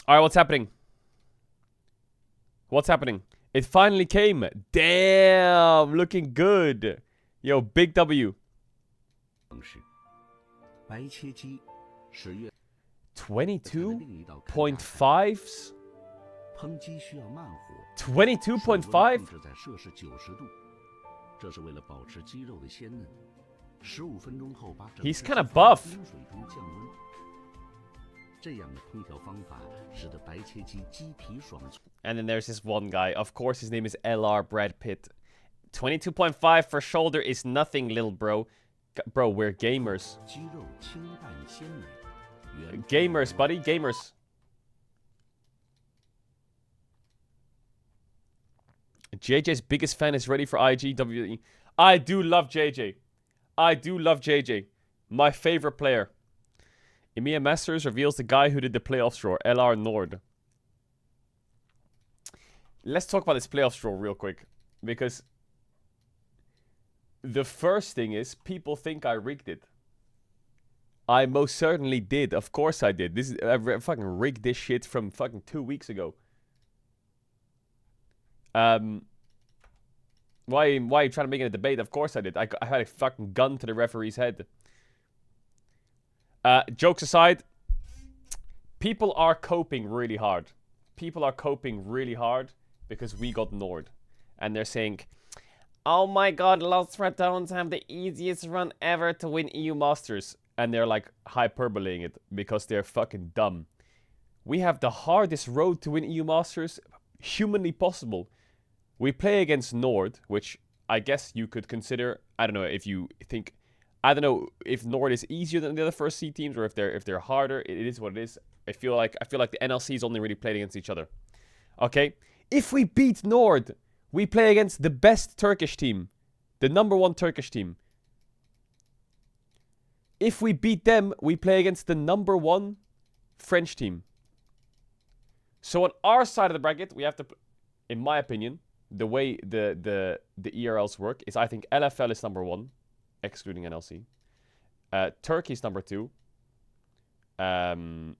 Alright, what's happening? What's happening? It finally came. Damn, looking good. Yo, big W. 22.5s? 22.5? He's kind of buff. And then there's this one guy. Of course, his name is LR Brad Pitt. 22.5 for shoulder is nothing, little bro. Bro, we're gamers. Gamers, buddy. Gamers. JJ's biggest fan is ready for IGWE. I do love JJ. I do love JJ. My favorite player. EMEA Masters reveals the guy who did the playoffs draw, LR Nord. Let's talk about this playoffs draw real quick. Because the first thing is, people think I rigged it. I most certainly did. Of course I did. I fucking rigged this shit from fucking 2 weeks ago. Why are you trying to make it a debate? Of course I did. I had a fucking gun to the referee's head. Jokes aside, people are coping really hard. People are coping really hard because we got Nord. And they're saying, oh my god, Lost Ratones have the easiest run ever to win EU Masters. And they're like hyperbolating it because they're fucking dumb. We have the hardest road to win EU Masters humanly possible. We play against Nord, which I guess you could consider, I don't know if you think, I don't know if Nord is easier than the other first seed teams or if they're harder. It is what it is. I feel like the NLCs only really played against each other. Okay? If we beat Nord, we play against the best Turkish team. The #1 Turkish team. If we beat them, we play against the #1 French team. So on our side of the bracket, we have to, in my opinion, the way the ERLs work is I think LFL is #1, excluding NLC. Turkey is #2.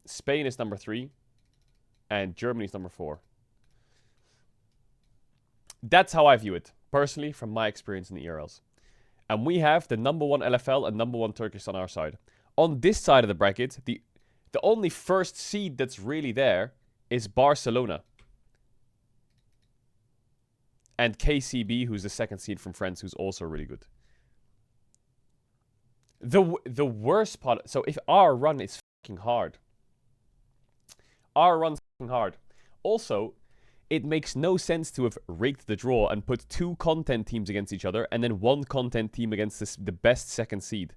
Spain is #3. And Germany is #4. That's how I view it, personally, from my experience in the ERLs. And we have the #1 LFL and #1 Turkish on our side. On this side of the bracket, the only first seed that's really there is Barcelona. And KCB, who's the second seed from France, who's also really good. The worst part... So if our run is fucking hard. Our run's fucking hard. Also, it makes no sense to have rigged the draw and put 2 content teams against each other and then 1 content team against the best second seed.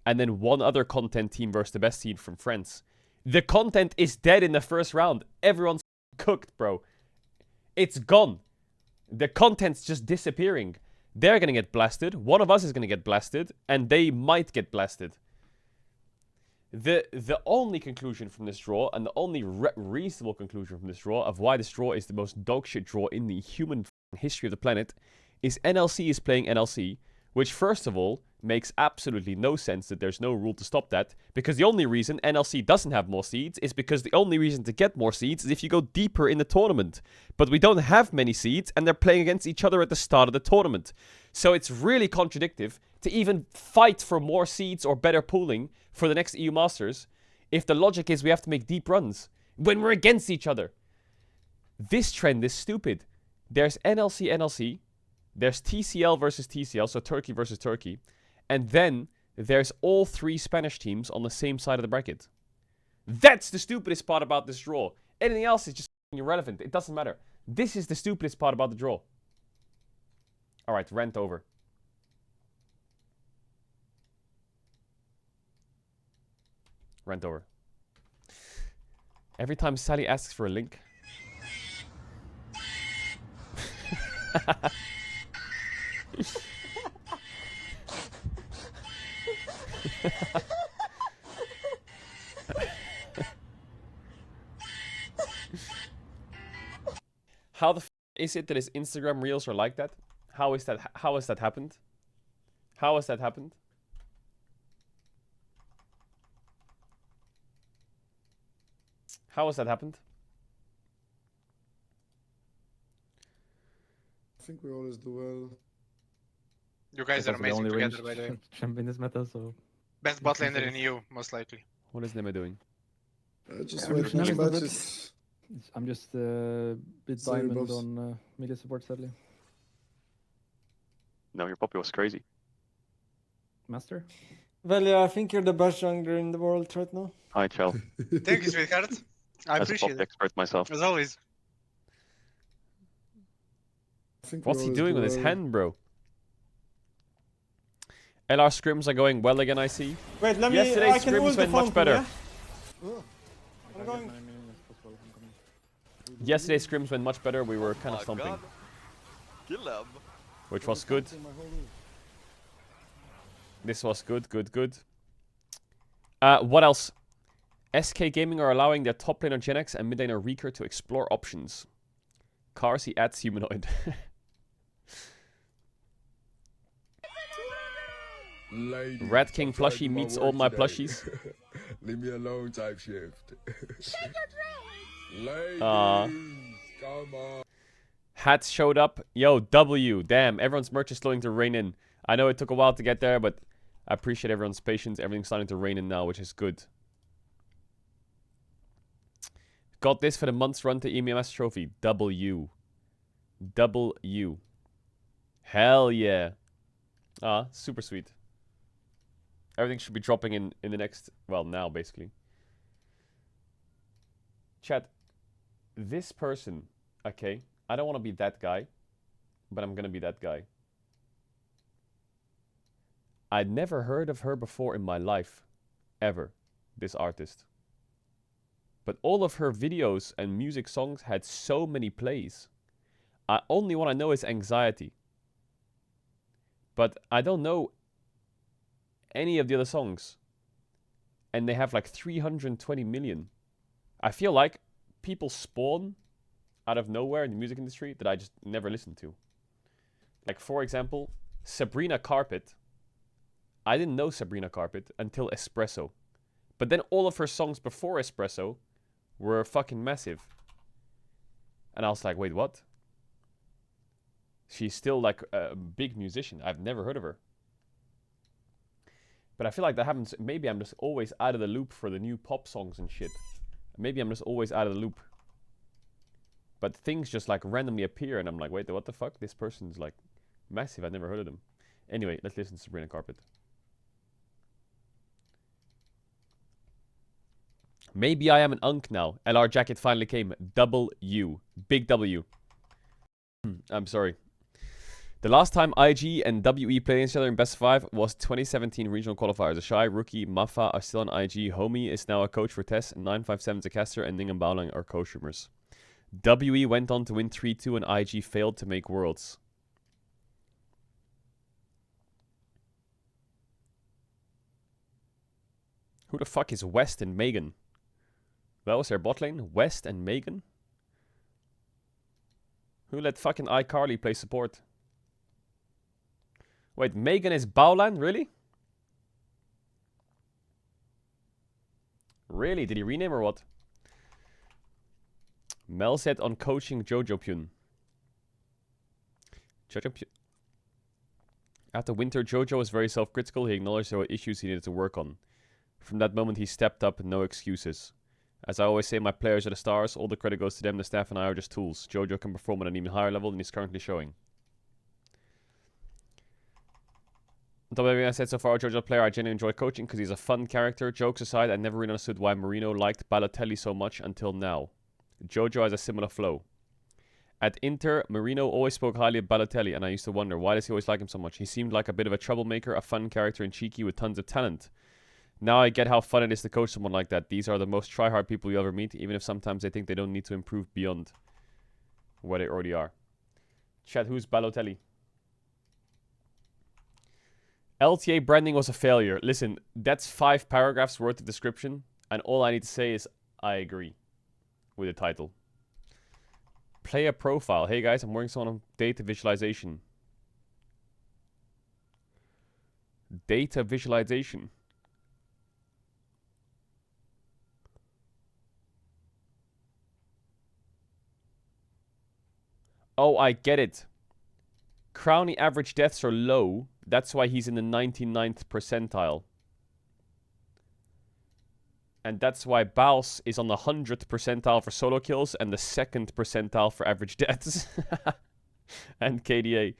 And then 1 other content team versus the best seed from France. The content is dead in the first round. Everyone's cooked, bro. It's gone. The content's just disappearing. They're gonna get blasted. One of us is gonna get blasted. And they might get blasted. The only conclusion from this draw, and the only reasonable conclusion from this draw, of why this draw is the most dogshit draw in the human history of the planet, is NLC is playing NLC, which first of all, makes absolutely no sense that there's no rule to stop that, because the only reason NLC doesn't have more seeds is because the only reason to get more seeds is if you go deeper in the tournament. But we don't have many seeds, and they're playing against each other at the start of the tournament. So it's really contradictive to even fight for more seeds or better pooling for the next EU Masters if the logic is we have to make deep runs when we're against each other. This trend is stupid. There's NLC, there's TCL versus TCL, so Turkey versus Turkey, and then there's all 3 Spanish teams on the same side of the bracket. That's the stupidest part about this draw. Anything else is just irrelevant. It doesn't matter. This is the stupidest part about the draw. Alright, rant over. Rant over. Every time Sally asks for a link. How the f is it that his Instagram reels are like that? How has that happened? How has that happened? How has that happened? think we always do well. You guys That's are also the amazing only together, by ranged the way. champ in this meta, so... Best bot laner in EU, most likely. What is Nema doing? Just Yeah, wait Lucian watch is not bad. matches. I'm just bit Sorry, diamond boss. on media support, sadly. No, your poppy was crazy. Master? Well, yeah, I think you're the best jungler in the world right now. Hi, Chell. Thank you, sweetheart. I As a appreciate poppy it. expert myself. As always. I think we What's he always doing do with his well. hand, bro? LR scrims are going well again, I see. Wait, let me. Yesterday's I can scrims ult the went much fountain, better. yeah? I'm going. Yesterday's scrims went much better. We were kind of stumping, Kill him. which was good. This was good, good, good. What else? SK Gaming are allowing their top laner Gen.G and mid laner Reeker to explore options. Carsey adds humanoid. Ladies, Rat King I'm trying to plushie do my meets work all my today. plushies. Leave me alone type shift. Ladies, Aw. come on. Hats showed up. Yo, W. Damn, everyone's merch is starting to rain in. I know it took a while to get there, but I appreciate everyone's patience. Everything's starting to rain in now, which is good. Got this for the month's run to EMEA Master Trophy. W. W. Hell yeah. Ah, super sweet. Everything should be dropping in the next... Well, now, basically. Chat. This person, okay, I don't want to be that guy, but I'm gonna be that guy. I'd never heard of her before in my life. Ever. This artist. But all of her videos and music songs had so many plays. Only one I know is Anxiety. But I don't know any of the other songs. And they have like 320 million. I feel like people spawn out of nowhere in the music industry that I just never listened to. Like, for example, Sabrina Carpet. I didn't know Sabrina Carpet until Espresso. But then all of her songs before Espresso were fucking massive. And I was like, wait, what? She's still like a big musician. I've never heard of her. But I feel like that happens. Maybe I'm just always out of the loop for the new pop songs and shit. Maybe I'm just always out of the loop. But things just like randomly appear and I'm like, wait, what the fuck? This person's like massive. I've never heard of them. Anyway, let's listen to Sabrina Carpet. Maybe I am an unk now. LR jacket finally came. W. Big W. I'm sorry. The last time IG and WE played each other in Best 5 was 2017 regional qualifiers. Ashai, Rookie, Mafa are still on IG. Homie is now a coach for Tess. 957's a caster. And Ning and Baolang are co-streamers. WE went on to win 3-2 and IG failed to make Worlds. Who the fuck is West and Megan? That was their bot lane? West and Megan? Who let fucking iCarly play support? Wait, Megan is Baolan? Really? Really? Did he rename or what? Mel said on coaching Jojo Pyun. Jojo Pyun. After winter, Jojo was very self-critical. He acknowledged there were issues he needed to work on. From that moment, he stepped up, no excuses. As I always say, my players are the stars. All the credit goes to them. The staff and I are just tools. Jojo can perform at an even higher level than he's currently showing. On top of everything I said so far, Jojo player, I genuinely enjoy coaching because he's a fun character. Jokes aside, I never really understood why Marino liked Balotelli so much until now. Jojo has a similar flow. At Inter, Marino always spoke highly of Balotelli, and I used to wonder, why does he always like him so much? He seemed like a bit of a troublemaker, a fun character, and cheeky with tons of talent. Now I get how fun it is to coach someone like that. These are the most try-hard people you ever meet, even if sometimes they think they don't need to improve beyond where they already are. Chat, who's Balotelli? LTA branding was a failure. Listen, that's 5 paragraphs worth of description, and all I need to say is I agree with the title. Player profile. Hey guys, I'm working on data visualization. Data visualization. Oh, I get it. Crowny average deaths are low. That's why he's in the 99th percentile. And that's why Baus is on the 100th percentile for solo kills and the 2nd percentile for average deaths. And KDA.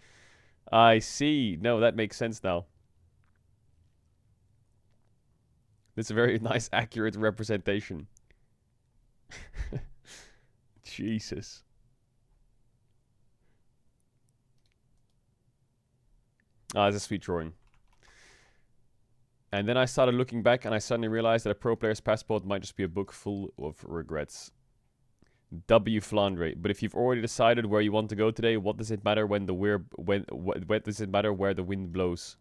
I see. No, that makes sense now. It's a very nice, accurate representation. Jesus. Ah, it's a sweet drawing. And then I started looking back and I suddenly realized that a pro player's passport might just be a book full of regrets. W. Flandre. But if you've already decided where you want to go today, what does it matter when the what does it matter where the wind blows?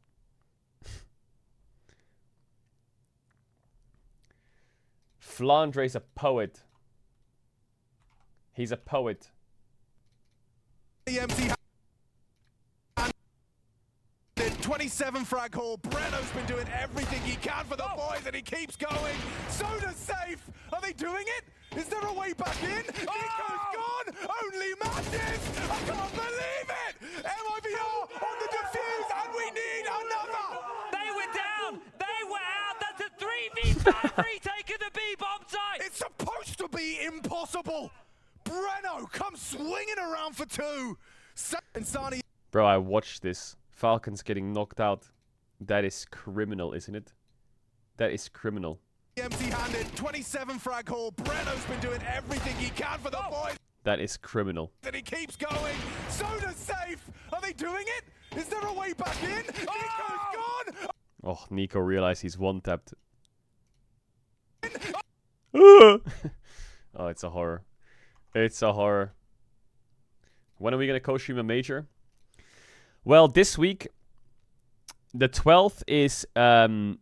Flandre's a poet. He's a poet. Empty 27 frag haul. Breno's been doing everything he can for the boys and he keeps going. Soda's safe. Are they doing it? Is there a way back in? Nico's gone. Only madness. I can't believe it. MIBR on the defuse and we need another. They were down. They were out. That's a 3v5 retake of the B-bomb site. It's supposed to be impossible. Breno comes swinging around for two. Sani. Bro, I watched this. Falcons getting knocked out. That is criminal, isn't it? That is criminal. Empty-handed, 27 frag haul. Breno's been doing everything he can for the boys. That is criminal. And he keeps going. Soda's safe. Are they doing it? Is there a way back in? Nico's gone. Oh, Nico realized he's one-tapped. Oh, it's a horror. It's a horror. When are we going to co-stream a major? Well, this week, the 12th is the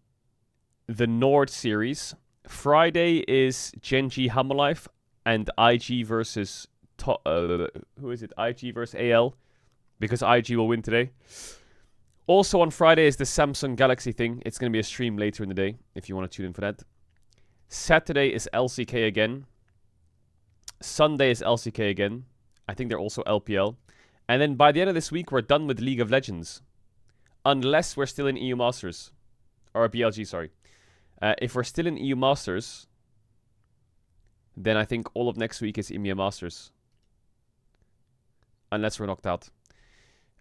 Nord series. Friday is Gen.G Hammerlife and IG versus... who is it? IG versus AL. Because IG will win today. Also on Friday is the Samsung Galaxy thing. It's going to be a stream later in the day, if you want to tune in for that. Saturday is LCK again. Sunday is LCK again. I think they're also LPL. And then by the end of this week, we're done with League of Legends. Unless we're still in EU Masters. Or BLG, sorry. If we're still in EU Masters, then I think all of next week is EMEA Masters. Unless we're knocked out.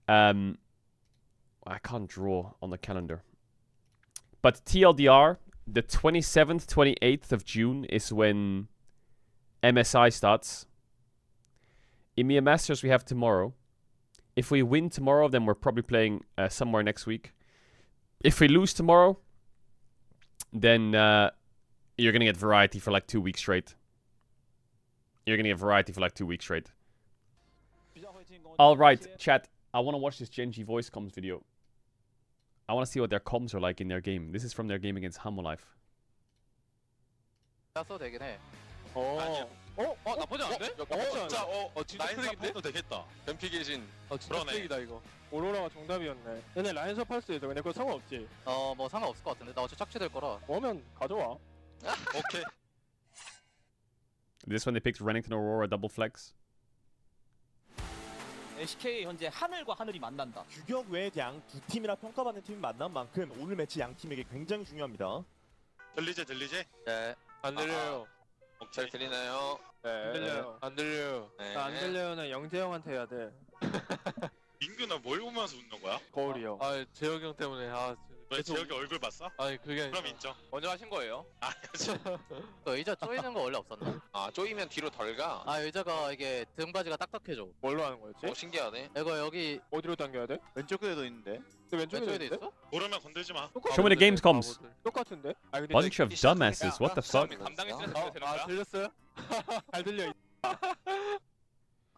I can't draw on the calendar. But TLDR, the 27th, 28th of June is when MSI starts. EMEA Masters we have tomorrow. If we win tomorrow, then we're probably playing somewhere next week. If we lose tomorrow, then you're going to get variety for like 2 weeks straight. You're going to get variety for like 2 weeks straight. Alright, chat. I want to watch this Gen.G voice comms video. I want to see what their comms are like in their game. This is from their game against Hammerlife. 써도 되긴 해. 아니야. 나쁘지 않은데? 진짜 진짜 크랙인데? 해도 되겠다. 뱀피 계신. 진짜 크랙이다 이거. 오로라가 정답이었네. 얘네 라인 서팔스에서 근데 그거 상관없지. 뭐 상관없을 것 같은데. 나 어차피 착취될 거라. 오면 가져와. 오케이. This one they picked Renekton Aurora double flex. SK 현재 하늘과 하늘이 만난다. 규격 외 양 두 팀이라 평가받는 팀이 만난 만큼 오늘 매치 양 팀에게 굉장히 중요합니다. 들리지? 네. 안 들려요. 잘 들리나요? 네. 안 들려요. 안 들려요. 안 들려요는 영재형한테 해야 돼. 민규는 뭘 보면서 웃는 거야? 거울이요. 재혁이 형 때문에 왜 재혁이 얼굴 봤어? 아니 그게 그럼 인정. 먼저 하신 거예요? 그 의자 쪼이는 거 원래 없었나? 쪼이면 뒤로 덜 가. 의자가 이게 등받이가 딱딱해져. 뭘로 하는 거였지? 신기하네. 이거 여기 어디로 당겨야 돼? 왼쪽에도 있는데. 왼쪽에도 있어? 모르면 건들지 마. Show me the games comms. 똑같은데? 근데 Bunch of dumbasses. What the fuck? 감당했으면 되는 거야? 들렸어요? 잘 들려.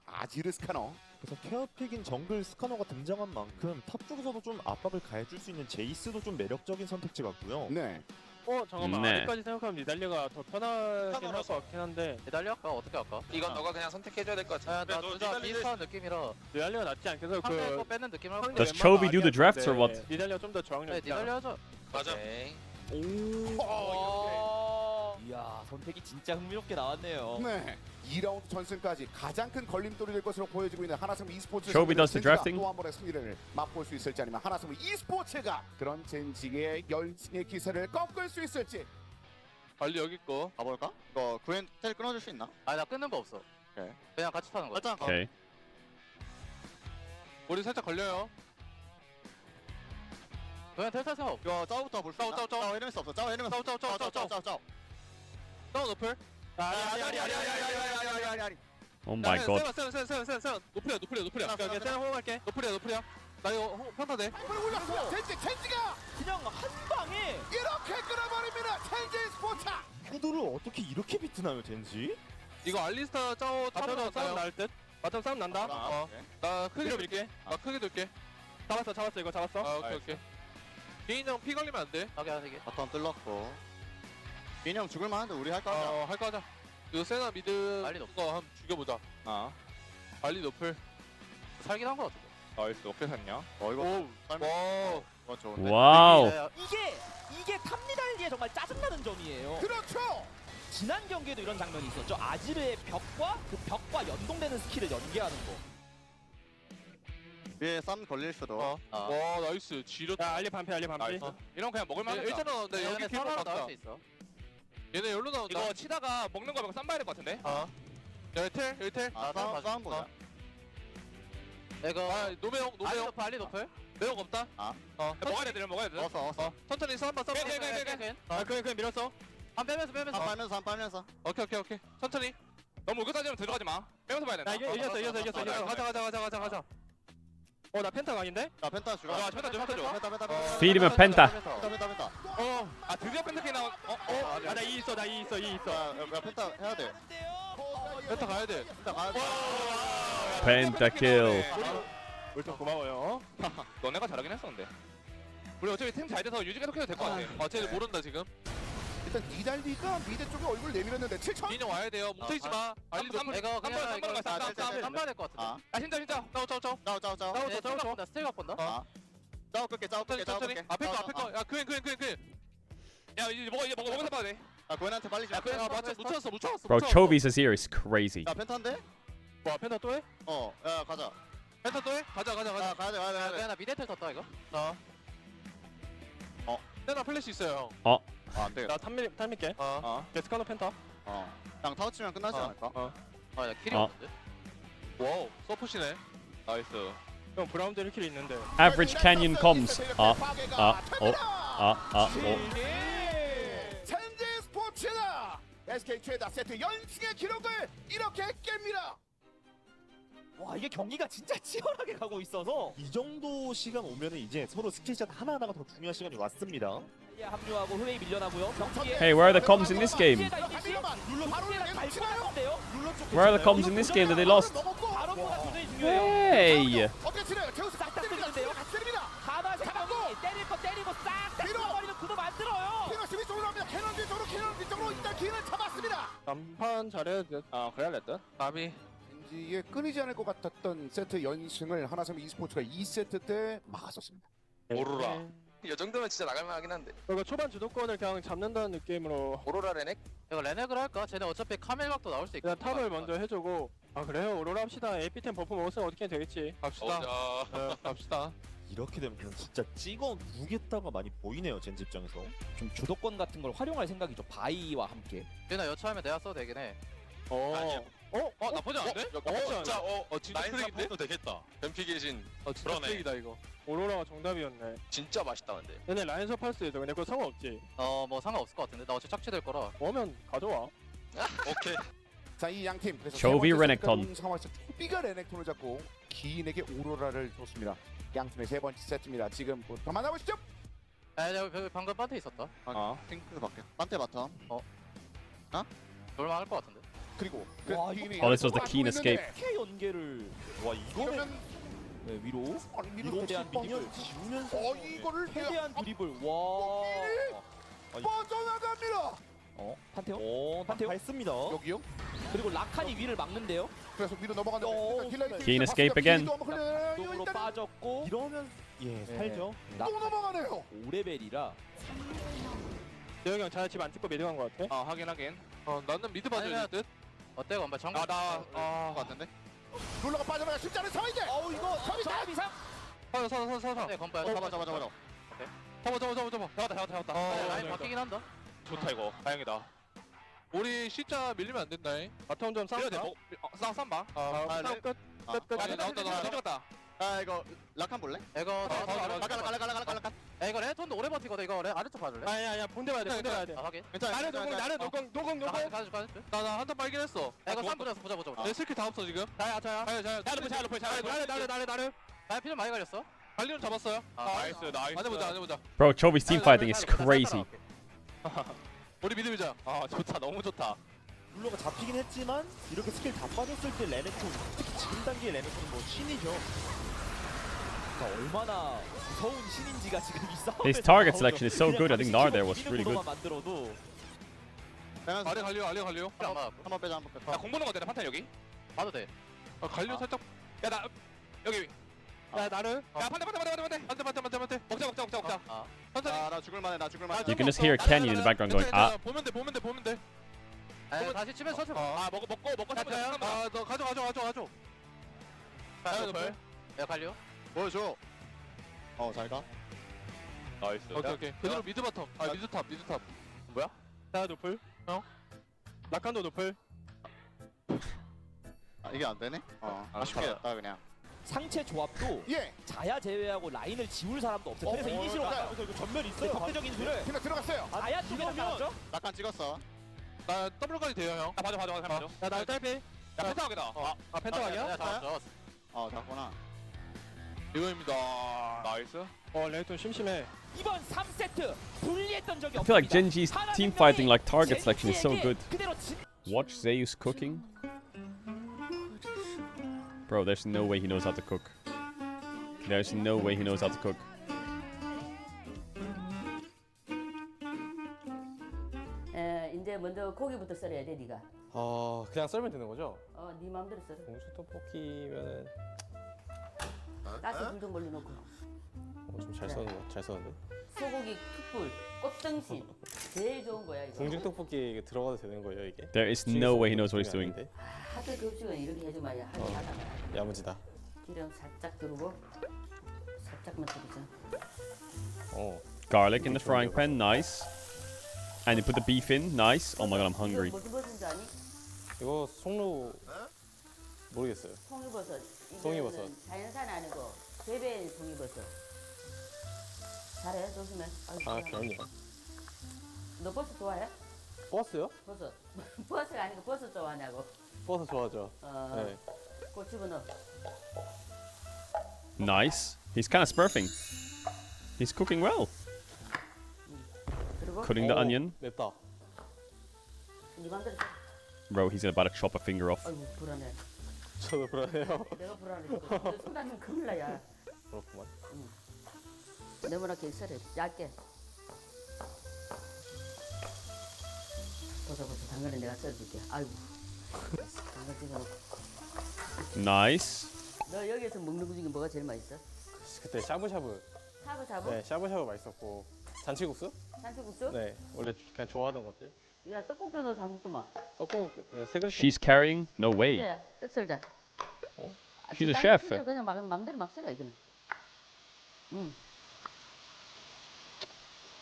아지르 스카너. 그래서 케어픽인 정글 스카너가 등장한 만큼 탑 쪽에서도 좀 압박을 가해줄 수 있는 제이스도 좀 매력적인 선택지 같고요. 네. 잠깐만. 네. 아직까지 생각하면 니달리가 더 편하긴 할 것 같긴 한데. 니달리 할까? 어떻게 할까? 이건 너가 그냥 선택해줘야 될 것 같아. 나 둘 다 비슷한 느낌이라 니달리가 낫지 않겠어? 상대 거 뺏는 느낌을 하고 Does Chovy do the drafts or what? 니달리가 좀 더 저항력 니달리 하자. 맞아. 오. 와. 이야, 선택이 진짜 흥미롭게 나왔네요. 네. 2라운드 전승까지 가장 큰 걸림돌이 될 것으로 보여지고 있는 하나생명 e스포츠. Shobi does the drafting. 또 한 번의 승리를 맛볼 수 있을지 아니면 하나생명 e스포츠가 그런 젠지의 열승의 기세를 꺾을 수 있을지. 빨리 여기 거 가볼까? 이거 구엔 텔 끊어줄 수 있나? 아니 나 끊는 거 없어. 오케이. 그냥 같이 타는 거야. 일단 오케이. 우리 살짝 걸려요. 그냥 텔탈 생각 없어. 이거 짜오부터 볼 수 있나? 짜오 이러면서 없어. 짜오 이러면서 짜오 짜오 높을. 아리. Oh my god. 세븐 높으려. 오케이 세븐 호응할게. 높으려. 나 이거 평타 돼. 올랐어요. 젠지가 그냥 한 방에 이렇게 끌어버립니다. 젠지 스포츠. 구도를 어떻게 이렇게 비트나요 젠지? 이거 알리스타 짜오 타면 싸움 날 듯. 맞점 싸움 난다. 나 크게 밀게. 나 크게 돌게. 잡았어 이거 잡았어. 오케이. 개인형 피 걸리면 안 돼. 하게. 바텀 뚫렸고. 개인형 죽을 만한데 우리 할까 하자. 할까 하자. 이거 세나 미드 알리 높. 거 한번 죽여보자. 알리 높을. 살긴 한 거 같은데. 나이스. 어떻게 샀냐? 이거. 이거 좋은데. 와우. 이게 탑리달리의 정말 짜증나는 점이에요. 그렇죠. 지난 경기에도 이런 장면이 있었죠. 아지르의 벽과 그 벽과 연동되는 스킬을 연계하는 거. 위에 쌈 걸릴 수도. 와 나이스. 지렸다. 야 알리 반피. 이런 그냥 먹을 만하다. 일단은 나 여기 킬 나올 나왔다. 수 있어. 얘네 여기로 나온다. 이거 치다가 먹는 거 말고 쌈 봐야 될 것 같은데. 여기 텔. 싸움 보자. 이거 노매형. 알리 높을. 매형 없다. 먹어야 돼. 어서. 천천히 싸움 봐. 그냥 밀었어. 한 빼면서. 한 빨면서. 오케이. 천천히. 너무 의젓하지면 들어가지 마. 빼면서 봐야 된다. 나 이겼어. 가자. 나 펜타 각인데? 나 펜타 죽어. 펜타 줘. Feed him a penta. 펜타. 드디어 펜타 키 나와. 나 이 있어. 야 펜타 해야 돼. 펜타 가야 돼. Pentakill. 울좀 고마워요. 너네가 잘하긴 했어 근데. 우리 어차피 팀 잘 돼서 유지 계속 해도 될 것 같아. 쟤들 모른다 지금. 일단 니달리가 미드 쪽에 얼굴 내밀었는데 7천. 인형 와야 돼요. 뭉쳐있지 마. 알리 이거 그냥 이거 쌈봐야 될 것 같은데. 진짜. 짜오. 나 스틸 갖고 온다. 짜오 끌게. 천천히. 앞에 거. 야 그엔. 야 이제 먹어서 봐야 돼. 고현한테 빨리 줘. 묻혔어. Bro, Chovy's is here is crazy. 야 펜타인데? 와 펜타 또 해? 야 가자. 펜타 또 해? 가자. 가야 돼. 그냥 나 미드 텔 탔다 이거. 나 플래시 있어요. 안 돼. 나 탐밀게. 데스카노 펜타. 그냥 타워 치면 끝나지 않을까? 나 킬이 없는데. 와우, 서포시네. 나이스. 형 브라운드 1킬 있는데. Average Canyon comes. 젠지 스포츠다. SK 최다 세트 연승의 기록을 이렇게 깹니다. 와, 이게 경기가 진짜 치열하게 가고 있어서 이 정도 시간 오면은 이제 서로 스킬샷 하나하나가 더 중요한 시간이 왔습니다. 합류하고 흐웨이 밀려나고요. Hey, where are the comms in this game? Where are the comms in this game that they lost? Hey! 어떻게 치나요? 제우스 싹 때리는데요. 가만히 때릴 거 때리고 싹 때려버리는 구도 만들어요. 피너 시비 쪽으로 합니다. 캐논 뒤쪽으로 일단 기회를 잡았습니다. 단판 잘해야 돼. 그래야 될 듯. 남이. 젠지에 끊이지 않을 것 같았던 세트 연승을 하나생명 e스포츠가 2세트 때 막았었습니다. 오로라. 이 정도면 진짜 나갈만하긴 한데. 이거 초반 주도권을 그냥 잡는다는 느낌으로. 오로라 레넥? 이거 레넥을 할까? 쟤네 어차피 카멜각도 나올 수 있고. 일단 탑을 먼저 해주고. 그래요? 오로라 합시다. 에피템 버프 먹었으면 어떻게 되겠지. 갑시다. 이렇게 되면 진짜 찍어 누겠다가 많이 보이네요 젠지 입장에서. 좀 주도권 같은 걸 활용할 생각이죠. 바이와 함께. 쟤네 여차하면 내가 써도 되긴 해. 나쁘지 않은데? 진짜 라인 사포도 되겠다. 뱀피 계신. 진짜 쓰레기다 이거. 오로라가 정답이었네. 진짜 맛있다 근데. 얘네 라인 섭할 수 있어. 근데 그거 상관없지. 뭐 상관없을 것 같은데. 나 어차피 착취될 거라. 오면 가져와. 오케이. 자, 이 양 팀. 그래서 조비 레넥톤. 상황에서 초비가 레넥톤을 잡고 기인에게 오로라를 줬습니다. 양 팀의 세 번째 세트입니다. 지금부터 만나보시죠. 야, 방금 반테 있었다. 핑크 밖에. 반대 바텀. 놀만 할것 같은데. 그리고 와, 기인이 Oh, this was the keen escape. 이렇게 연계를 와 이거는 위로 위로 대한 뻥을 미드를 지우면서 이거를 최대한 드리블. 와. 빠져나갑니다. 판테온. 판테온. 밟습니다. 여기요. 그리고 라칸이 위를 막는데요. 그래서 위로 넘어간다. Keen escape again. 쪽으로 빠졌고. 이러면 살죠. 또 넘어가네요. 5레벨이라 대혁이 형 잘 집 안 찍고 미드 간 거 같아? 확인. 나는 미드 봐줘야 듯. 어때 건발 정글? 같은데. 룰러가 빠져나가 쉽지 않은 서이제. 이거 저 이상. 서서. 네 건발. 잡아. 잡았다. 라인 바뀌긴 한다. 좋다 이거. 다행이다. 우리 C자 밀리면 안 된다. 바텀 좀 싸우자. 싸움 봐. 싸움 끝. 나온다. 찍었다. 이거 락한 볼래? 이거 갈라. 이거 레톤도 오래 버티거든. 이거 아래쪽 봐줄래? 아야 본대 봐야 돼. 확인. 나는 노공. 가져. 나 한 턴 발견했어. 이거 3 보자. 내 스킬 다 없어 지금. 자야. 나를. 나 필요 많이 갈렸어. 관리는 잡았어요. 나이스. 안 해보자. Bro, Chobi's team fighting is crazy. 우리 미드 밀자. 좋다. 너무 좋다. 룰러가 잡히긴 했지만 이렇게 스킬 다 빠졌을 때 레네톤, 특히 지금 단계의 레네톤은 뭐 신이죠. 얼마나 무서운 신인지가 지금 이 싸움에서 His target 나오죠. selection is so good. I think Nar there was 그냥 really good. 만들어도 아래 갈려. 한번 빼자. 야, 공 보는 거 되나? 판탄 여기? 봐도 돼. 갈려 살짝. 야, 나 여기. 야 나를. 야, 판탄. 먹자. 천천히. 나 죽을 만해. You can just hear Kenny in the background going, ah. 보면 돼. 다시 치면 서쳐. 먹고 너 가져. 야 갈려. 보여줘. 잘 가. 나이스. 오케이. 그대로 미드 바텀. 미드 탑. 뭐야? 자 노플. 라칸도 노플. 이게 안 되네? 아쉽게 됐다 그냥. 상체 조합도 예. 자야 제외하고 라인을 지울 사람도 없어요. 그래서 이니시로 가요. 이거 전멸 있어요. 적대적인 수를. 팀에 들어갔어요. 자야 쪽에서 나왔죠? 락한 찍었어. 나 더블까지 돼요, 형. 봐줘. 야 나를 딸피. 야, 펜타각이다. 펜타각이야? 잡았어. 잡구나. 이거입니다. 나이스. 레이톤 심심해. 이번 3세트 분리했던 적이 I feel like 없습니다. Gen.G's team fighting like target selection is so 젠지에게 good. 그대로 진- Watch Zeus cooking. Bro, there's no way he knows how to cook. There's no way he knows how to cook. 이제 먼저 고기부터 썰어야 돼, 네가. 그냥 썰면 되는 거죠? 네 마음대로 썰어. 공수 떡볶이면은 가스 불좀 몰려놓고. 좀 잘 썼는데. 소고기 툭불, 꽃등심. 제일 좋은 거야 이거. 궁중 떡볶이 들어가도 되는 거예요 이게? There is no way he knows what he's doing. 하드 급식은 이렇게 해줘봐야 하지 하잖아. 야무지다. 기름 살짝 두르고 살짝만 두르자. Garlic in the frying pan, nice. And you put the beef in, nice. Oh my god, I'm hungry. 무슨 버섯인지 아니? 이거 송로 모르겠어요. 송이버섯. 송이버섯. 자연산 아니고 재배인 송이버섯. 잘해, 조심해. 그럼요. 너 버섯 좋아해? 버스요? 버섯. 버섯가 아니고 버섯 좋아하냐고. 버스 좋아하죠. 네. 그거 집어넣어. Nice. He's kind of smurfing. He's cooking well. 그리고 Cutting the onion. 맵다. 네 맘대로. Bro, he's about to chop a finger off. 아이고 불안해. 저도 불안해요. 내가 불안해. 너 손 닿으면 큰일 나야. 그렇구만. 네모나게 썰어. 얇게. 보자. 당근은 내가 썰어줄게. 아이고. 당근 집어넣고. Nice. 너 여기에서 먹는 거 중에 뭐가 제일 맛있어? 그때 샤브샤브. 샤브샤브? 네, 샤브샤브 맛있었고 잔치국수? 잔치국수? 네, 원래 그냥 좋아하던 것들. 야 떡국도 너 담궜구만. 떡국 세 그릇. She's carrying? No way. 야, 떡 썰자. She's a chef. 그냥 맘대로 막 썰어 이거는.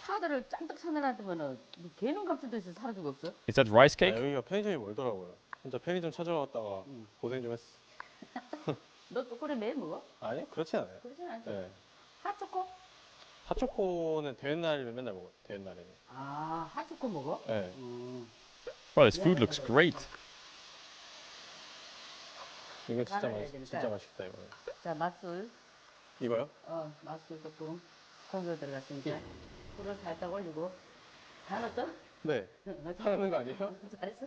카드를 짠뜩 사내놔두면은 개놈 값도 있어 사라지고 없어? Is that rice cake? 여기가 편의점이 멀더라고요. 혼자 편의점 찾아왔다가 고생 좀 했어. 너 초콜릿 매일 먹어? 아니, 그렇진 않아요. 그러진 않지. 네. 핫초코? 핫초코는 되는 날이면 맨날 먹어요. 되는 날에는. 핫초코 먹어? 네. Bro, this food looks great. 이거 진짜 맛있다 이거. 자, 맛술. 이거요? 맛술 조금 손으로 들어갔으니까 불을 살짝 올리고 다 넣었어? 네. 하는 거 아니에요? 잘했어.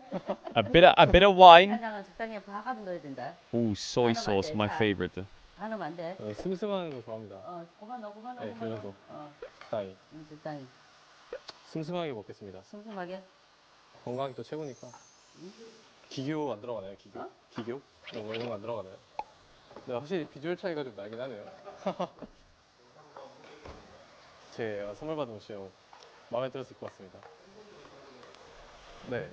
A bit of wine. 간장은 적당히 봐가지고 넣어야 된다. Ooh, soy sauce, my favorite. 다 넣으면 안 돼. 슴슴한 거 좋아합니다. 그만 넣어. 네, 그 정도. 적당히. 적당히. 슴슴하게 먹겠습니다. 슴슴하게. 건강이 또 최고니까. 기교 안 들어가나요? 기교? 이런 거 안 들어가나요? 네, 확실히 비주얼 차이가 좀 나긴 하네요. 제가 선물 받은 옷이 마음에 들어서 입고 왔습니다. 네.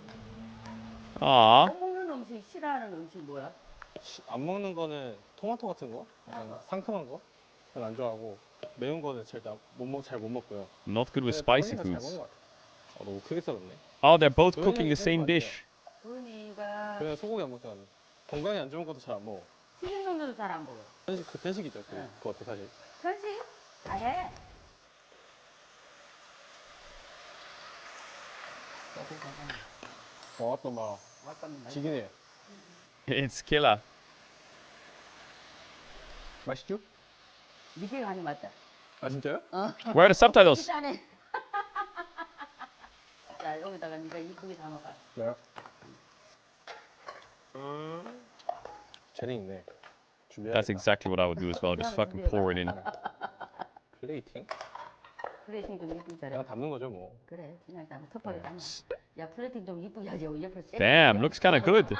Aw. 안 먹는 음식, 싫어하는 음식 뭐야? 안 먹는 거는 토마토 같은 거? 약간 상큼한 거? 전 안 좋아하고 매운 거는 잘 못 먹고요. Not good with 근데 spicy 도현이가 잘 foods. 먹는 것 같아. 너무 크게 썰었네. Oh, they're both 도현이 cooking the 형이 same 그런 거 dish. 도현이가 그냥 소고기 안 먹잖아. 건강에 안 좋은 것도 잘 안 먹어. 튀긴 종류도 잘 안 먹어. 편식이죠. 응. 그것도 사실. 편식? 다 해. 왔다 막 지긴 해. It's killer. 맛있죠? 니게 간이 맞다. 아 진짜요? Where are the subtitles? 짠해. 자, 여기다가 네가 이쁘게 담아봐. 왜요? 재능 있네. That's exactly what I would do as well. Just fucking pour it in. 플레이팅? 플레이팅 좀 이쁘게 잘해. 그냥 담는 거죠 뭐. 그래, 그냥 담아. 톱하게 담아. 야, 플레이팅 좀 이쁘게 하지. 옆에 Damn, looks kind of good.